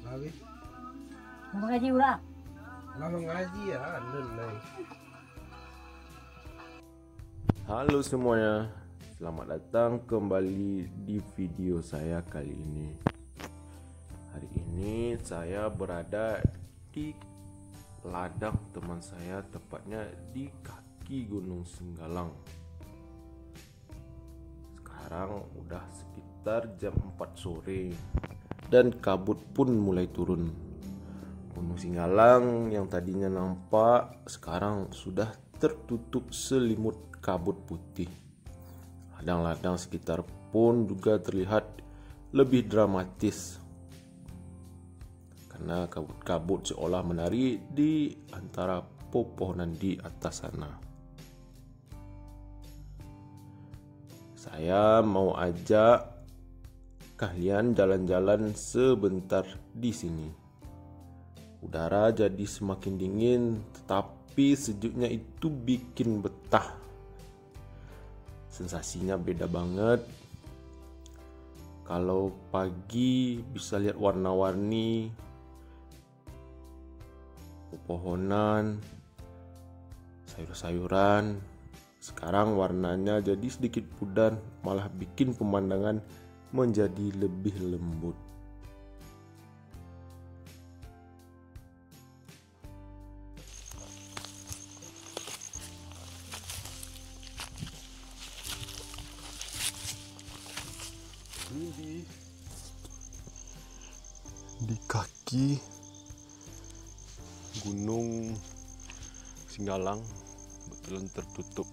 Habis Mengaji ulah. lama ngaji ya, nilai. Halo semuanya, selamat datang kembali di video saya kali ini. Hari ini saya berada di ladang teman saya, tepatnya di kaki Gunung Singgalang. Sekarang udah sekitar jam 4 sore dan kabut pun mulai turun. Gunung Singgalang yang tadinya nampak sekarang sudah tertutup selimut kabut putih. Ladang-ladang sekitar pun juga terlihat lebih dramatis karena kabut-kabut seolah menari di antara pepohonan di atas sana. Saya mau ajak kalian jalan-jalan sebentar di sini. Udara jadi semakin dingin, tetapi sejuknya itu bikin betah. Sensasinya beda banget. Kalau pagi bisa lihat warna-warni pepohonan, sayur-sayuran. Sekarang warnanya jadi sedikit pudar, malah bikin pemandangan menjadi lebih lembut. Ini di kaki Gunung Singgalang betulan tertutup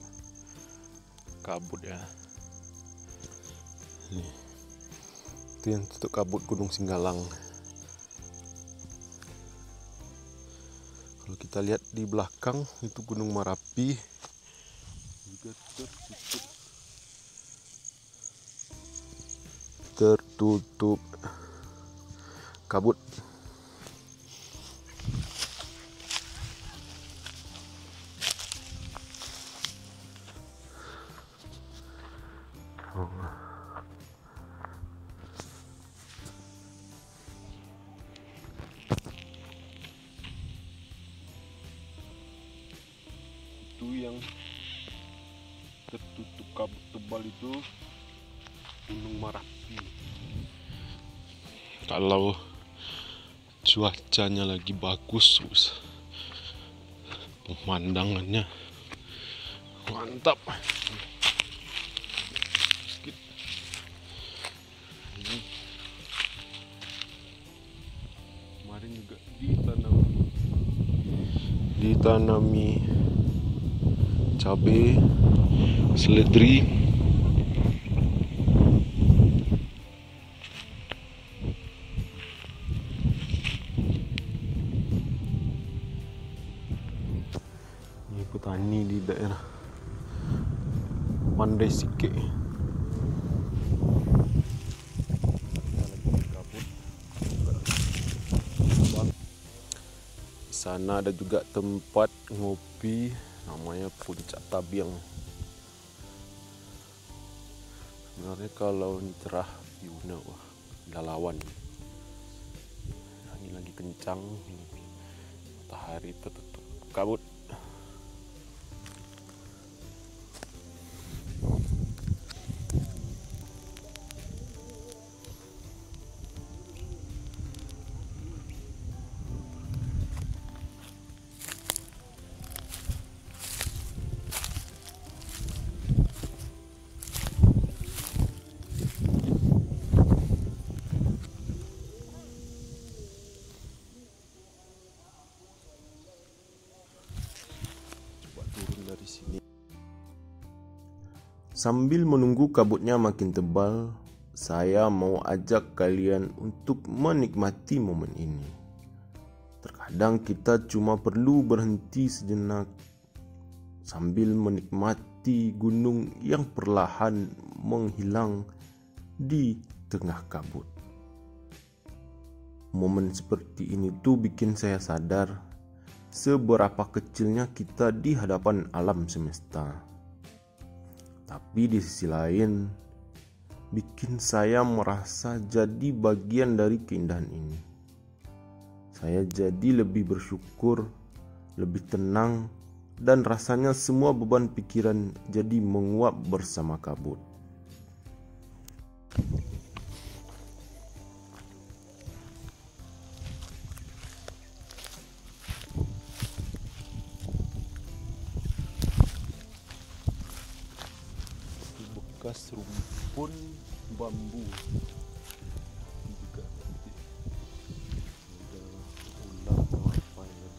kabut ya. Nih, itu yang tutup kabut Gunung Singgalang. Kalau kita lihat di belakang itu Gunung Merapi juga tertutup kabut. Itu yang tertutup kabut tebal itu Gunung Merapi. Kalau cuacanya lagi bagus, pemandangannya mantap. Ini kemarin juga ditanami cabai, seledri. Ini petani di daerah Pandai Sike. Di sana ada juga tempat ngopi namanya Puncak Tabiang. Sebenarnya kalau ini cerah view-nya wah, lawan. Angin lagi kencang, matahari tertutup kabut. Sini. Sambil menunggu kabutnya makin tebal, saya mau ajak kalian untuk menikmati momen ini. Terkadang kita cuma perlu berhenti sejenak sambil menikmati gunung yang perlahan menghilang di tengah kabut. Momen seperti ini tuh bikin saya sadar seberapa kecilnya kita di hadapan alam semesta. Tapi di sisi lain, bikin saya merasa jadi bagian dari keindahan ini. Saya jadi lebih bersyukur, lebih tenang, dan rasanya semua beban pikiran jadi menguap bersama kabut. Bekas rumpun bambu juga nanti udah ular atau apa ya.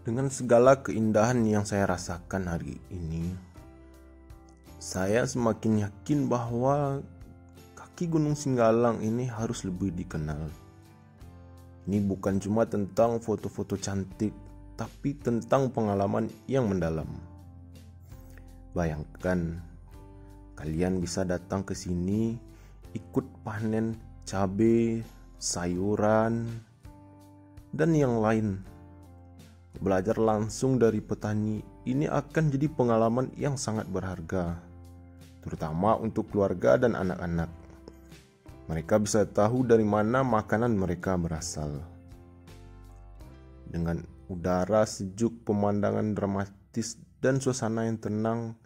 Dengan segala keindahan yang saya rasakan hari ini, saya semakin yakin bahwa kaki Gunung Singgalang ini harus lebih dikenal. Ini bukan cuma tentang foto-foto cantik, tapi tentang pengalaman yang mendalam. Bayangkan, kalian bisa datang ke sini, ikut panen cabai, sayuran, dan yang lain. Belajar langsung dari petani ini akan jadi pengalaman yang sangat berharga, terutama untuk keluarga dan anak-anak. Mereka bisa tahu dari mana makanan mereka berasal. Dengan udara sejuk, pemandangan dramatis, dan suasana yang tenang,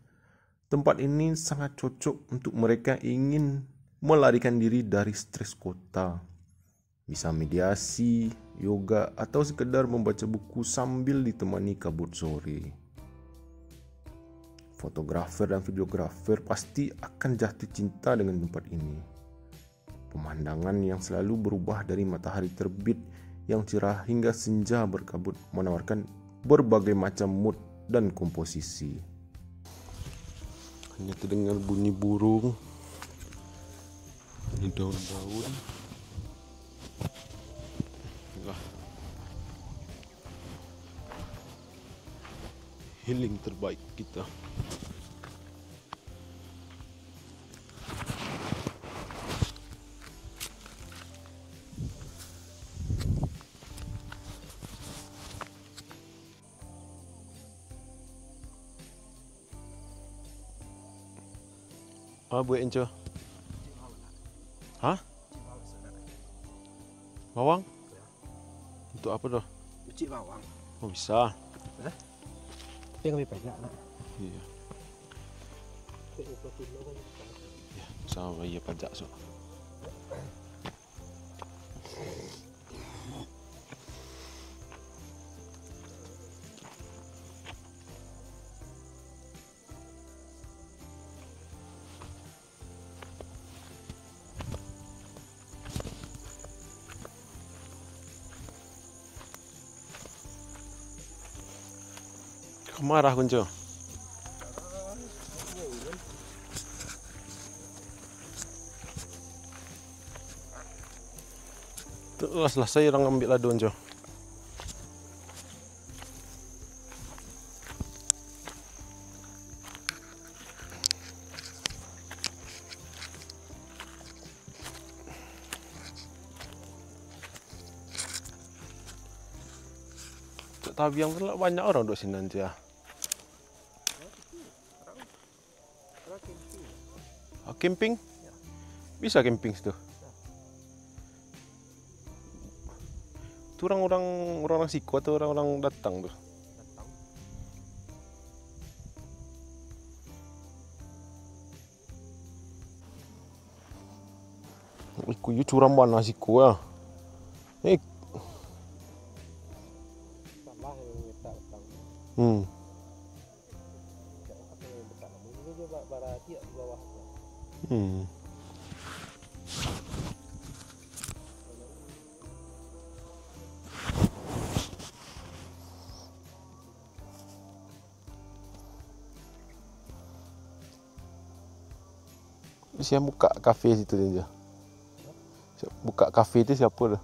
tempat ini sangat cocok untuk mereka ingin melarikan diri dari stres kota. Bisa mediasi, yoga, atau sekedar membaca buku sambil ditemani kabut sore. Fotografer dan videografer pasti akan jatuh cinta dengan tempat ini. Pemandangan yang selalu berubah dari matahari terbit yang cerah hingga senja berkabut menawarkan berbagai macam mood dan komposisi. Hanya terdengar bunyi burung, ini daun-daun. Healing terbaik kita. Apa buat enco? Hah? Bawang? Untuk apa dah? Cuci bawang. Oh bisa. Tapi kami pajak nak. Iya. Ya, sama iya pajak so. Marah kunci. Tuh selesai orang ambil lado kunci. Tapi yang banyak orang di sini nanti ya. Camping? Bisa camping situ. Itu orang Siko atau orang datang tuh? Ikuyu curam mana Siko ya? Siapa buka kafe situ dia? Buka kafe itu siapa dah?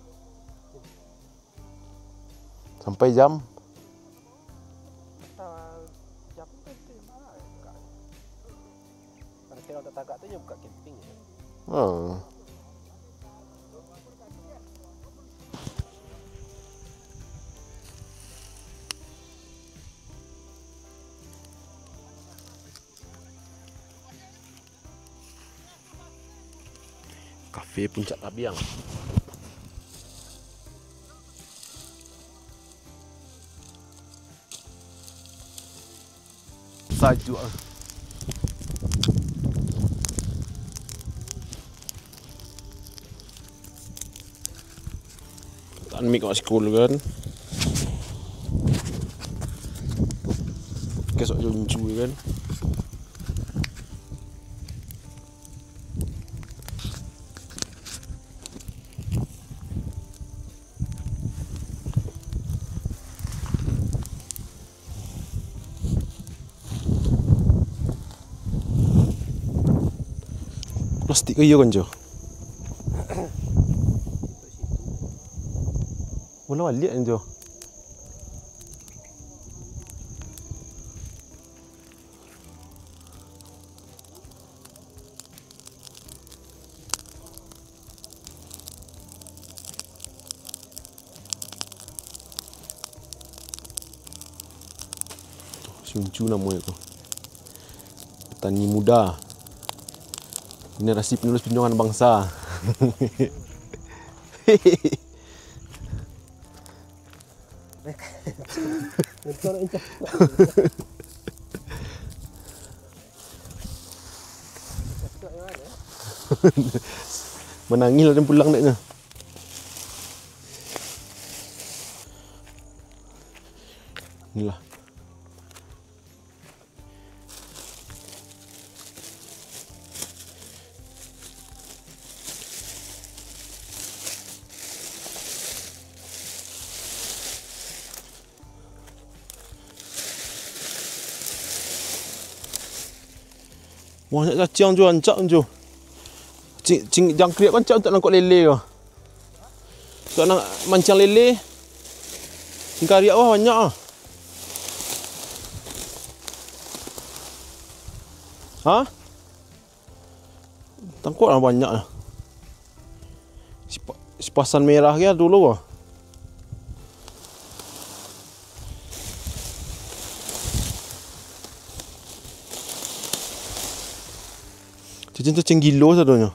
Sampai jam? Jam itu mana? Kalau tetangga tu je buka camping. Oh. Kafe Puncak Tabiang. Salju. Tak mik kat sekolah kan. Kesok junju kan. Plastik ke iya kan Jo? Mana balik kan Jo? Suncu namanya tu. Petani muda. Generasi penerus perjuangan bangsa. Menangis dan pulang deknya. Inilah. Banyak cacing Jo, ancak Jo. Cing jangkrik kan cak untuk nangkut lele ke. Untuk nak mancang lele. Cingkariak wah banyak ah. Ha? Tangkut lah banyak lah. Sipasan merah ke dulu ah. Cacing gilo sadonya.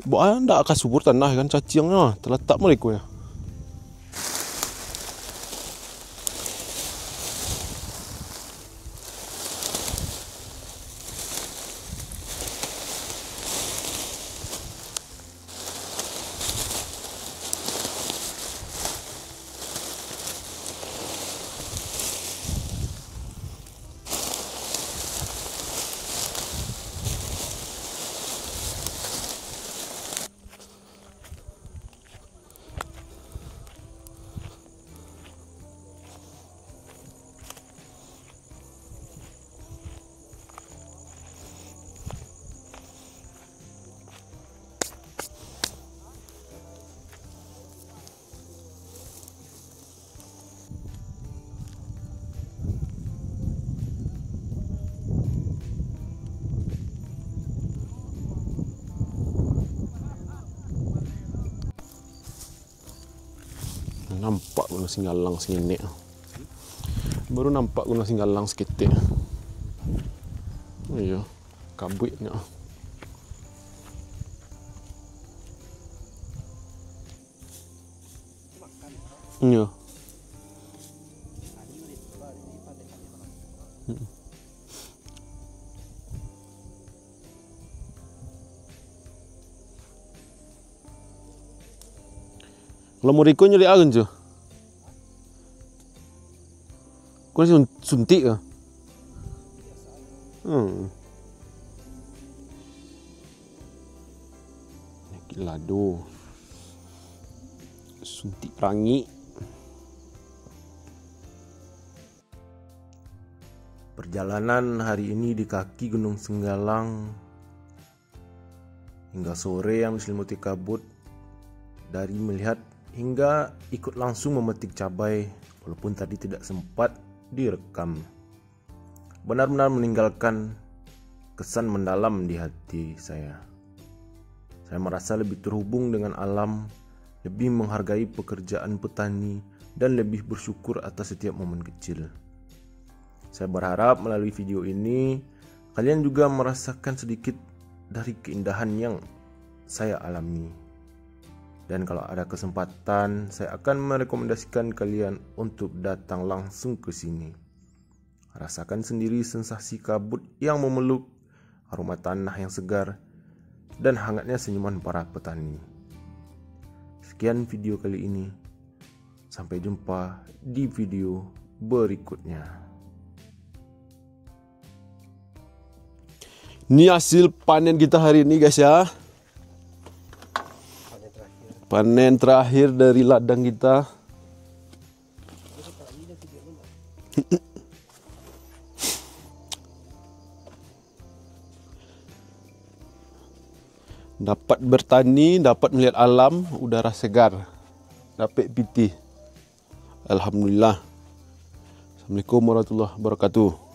Buat anda akan subur tanah kan cacingnya terletak mereka ya. Nampak guna singgalang sini. Baru nampak guna singgalang seketik. Oh iya, kabutnya. Iya. Kalau mau riko nyari agen je. Kau ni suntik ke? Lado. Suntik perangi. Perjalanan hari ini di kaki Gunung Singgalang hingga sore yang diselimuti kabut. Dari melihat hingga ikut langsung memetik cabai walaupun tadi tidak sempat direkam. Benar-benar meninggalkan kesan mendalam di hati saya. Saya merasa lebih terhubung dengan alam, lebih menghargai pekerjaan petani, dan lebih bersyukur atas setiap momen kecil. Saya berharap melalui video ini kalian juga merasakan sedikit dari keindahan yang saya alami. Dan kalau ada kesempatan, saya akan merekomendasikan kalian untuk datang langsung ke sini. Rasakan sendiri sensasi kabut yang memeluk, aroma tanah yang segar, dan hangatnya senyuman para petani. Sekian video kali ini. Sampai jumpa di video berikutnya. Ini hasil panen kita hari ini guys ya. Panen terakhir dari ladang kita. Dapat bertani, dapat melihat alam, udara segar, dapat piti. Alhamdulillah. Assalamualaikum warahmatullahi wabarakatuh.